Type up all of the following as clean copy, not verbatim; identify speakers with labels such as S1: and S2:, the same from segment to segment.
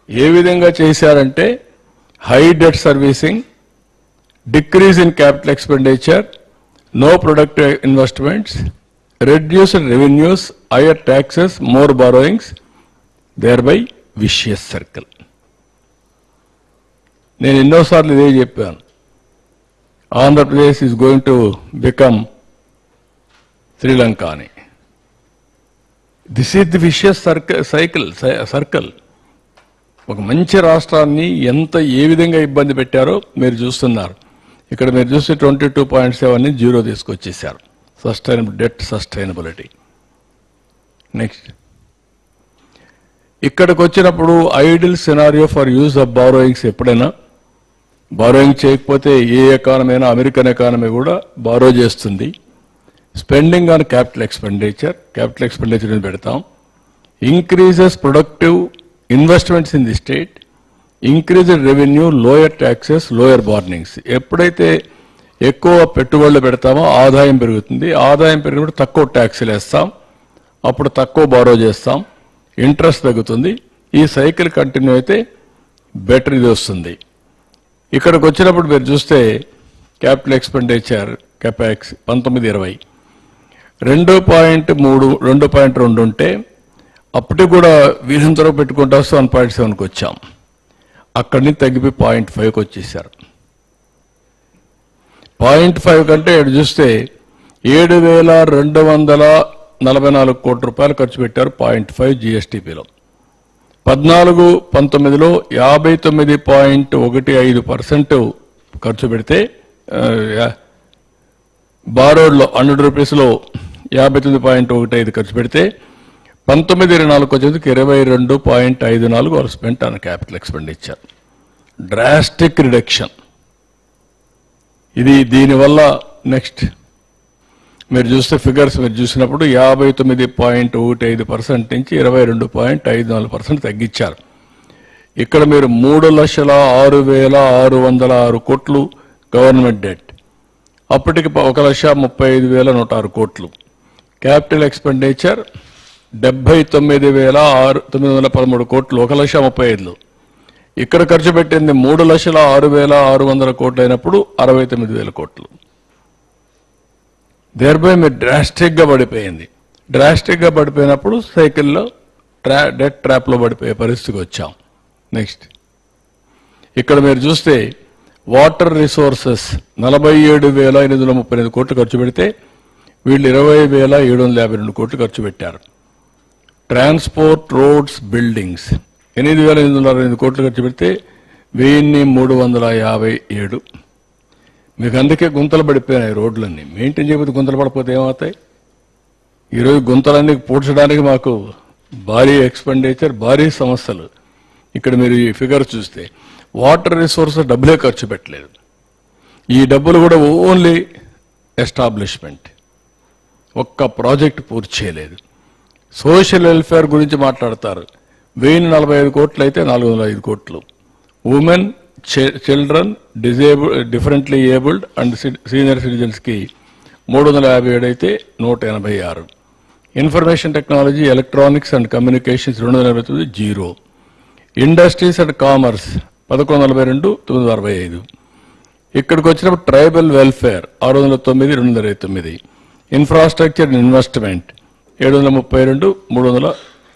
S1: ఏ విధంగా చేశారంటే high debt servicing, decrease in capital expenditure, no productive investments, reduced revenues, higher taxes, more borrowings, thereby vicious circle. నేను ఎన్నోసార్లు ఇదే చెప్పాను. Andhra Pradesh is going to become Sri Lanka అని. This is the vicious circle. ఒక మంచి రాష్ట్రాన్ని ఏ విధంగా ఇబ్బంది పెట్టారో మీరు చూస్తున్నారు. ఇక్కడ మీరు చూస్తే 22.7 జీరో తీసుకొచ్చేసారు. Debt sustainability. నెక్స్ట్, ఇక్కడికి వచ్చినప్పుడు ideal scenario for use of borrowings. ఎప్పుడైనా బారోయింగ్ చేయకపోతే ఏ ఎకానమీ అయినా, అమెరికన్ ఎకానమీ కూడా బారో చేస్తుంది. స్పెండింగ్ ఆన్ క్యాపిటల్ ఎక్స్పెండిచర్ పెడతాం. Increases productive investments in the state, increased revenue, lower taxes, lower borrowings. ఎప్పుడైతే ఎక్కువ పెట్టుబడులు పెడతామో ఆదాయం పెరుగుతుంది. ఆదాయం పెరిగినప్పుడు తక్కువ ట్యాక్స్లు వేస్తాం, అప్పుడు తక్కువ బారో చేస్తాం, ఇంట్రెస్ట్ తగ్గుతుంది. ఈ సైకిల్ కంటిన్యూ అయితే బెటర్ ఇది వస్తుంది. ఇక్కడికి వచ్చినప్పుడు మీరు చూస్తే క్యాపిటల్ ఎక్స్పెండిచర్ కెపాక్స్ 19-20 2.2 ఉంటే అప్పటికి కూడా వీరంతరూ పెట్టుకుంటూ 1.7కి వచ్చాం. అక్కడి నుంచి తగ్గిపోయి 0.5కి వచ్చేసారు. 0.5 కంటే ఇక్కడ చూస్తే 7,244 కోట్ల రూపాయలు ఖర్చు పెట్టారు 0.5 జిఎస్టిపిలో. 14-19లో 59.15% ఖర్చు పెడితే బారోడ్లో 100 రూపీస్లో 59.15 ఖర్చు పెడితే 19-24 వచ్చేందుకు 22.54 వాళ్ళు spent on capital expenditure. Drastic reduction ఇది. దీనివల్ల నెక్స్ట్ మీరు చూస్తే ఫిగర్స్ మీరు చూసినప్పుడు 59.15% నుంచి 22.54% తగ్గించారు. ఇక్కడ మీరు 3,06,606 కోట్లు గవర్నమెంట్ డెట్, అప్పటికి 1,35,106 కోట్లు. క్యాపిటల్ ఎక్స్పెండిచర్ 79,913 కోట్లు, 1,35,000. ఇక్కడ ఖర్చు పెట్టింది 3,06,600 కోట్లు అయినప్పుడు 69,000 కోట్లు. దేర్బై మీరు డ్రాస్టిక్గా పడిపోయింది. డ్రాస్టిక్గా పడిపోయినప్పుడు సైకిల్లో డెట్ ట్రాప్లో పడిపోయే పరిస్థితికి వచ్చాం. నెక్స్ట్, ఇక్కడ మీరు చూస్తే వాటర్ రిసోర్సెస్ 47,838 కోట్లు ఖర్చు పెడితే వీళ్ళు 20,752 కోట్లు ఖర్చు పెట్టారు. ట్రాన్స్పోర్ట్, రోడ్స్, బిల్డింగ్స్ 8,802 కోట్లు ఖర్చు పెడితే 1,357. మీకు అందుకే గుంతలు పడిపోయినాయి రోడ్లన్నీ. మెయింటైన్ చేయకపోతే గుంతలు పడిపోతే ఏమవుతాయి? ఈరోజు గుంతలన్నీ పూడ్చడానికి మాకు భారీ ఎక్స్పెండిచర్, భారీ సమస్యలు. ఇక్కడ మీరు ఈ ఫిగర్ చూస్తే వాటర్ రిసోర్సెస్ డబ్బులే ఖర్చు పెట్టలేదు. ఈ డబ్బులు కూడా ఓన్లీ ఎస్టాబ్లిష్మెంట్, ఒక్క ప్రాజెక్ట్ పూర్తి చేయలేదు. సోషల్ వెల్ఫేర్ గురించి మాట్లాడతారు. 1,045 కోట్లు అయితే 405 కోట్లు. Women, children, differently abled and senior సిటిజన్స్కి 357 అయితే 186. Information technology, electronics and communications 289 zero. Industries and commerce 1142 965. ఇక్కడికి వచ్చినప్పుడు tribal welfare 609 229. Infrastructure and investment 732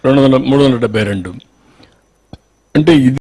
S1: 372. అంటే ఇది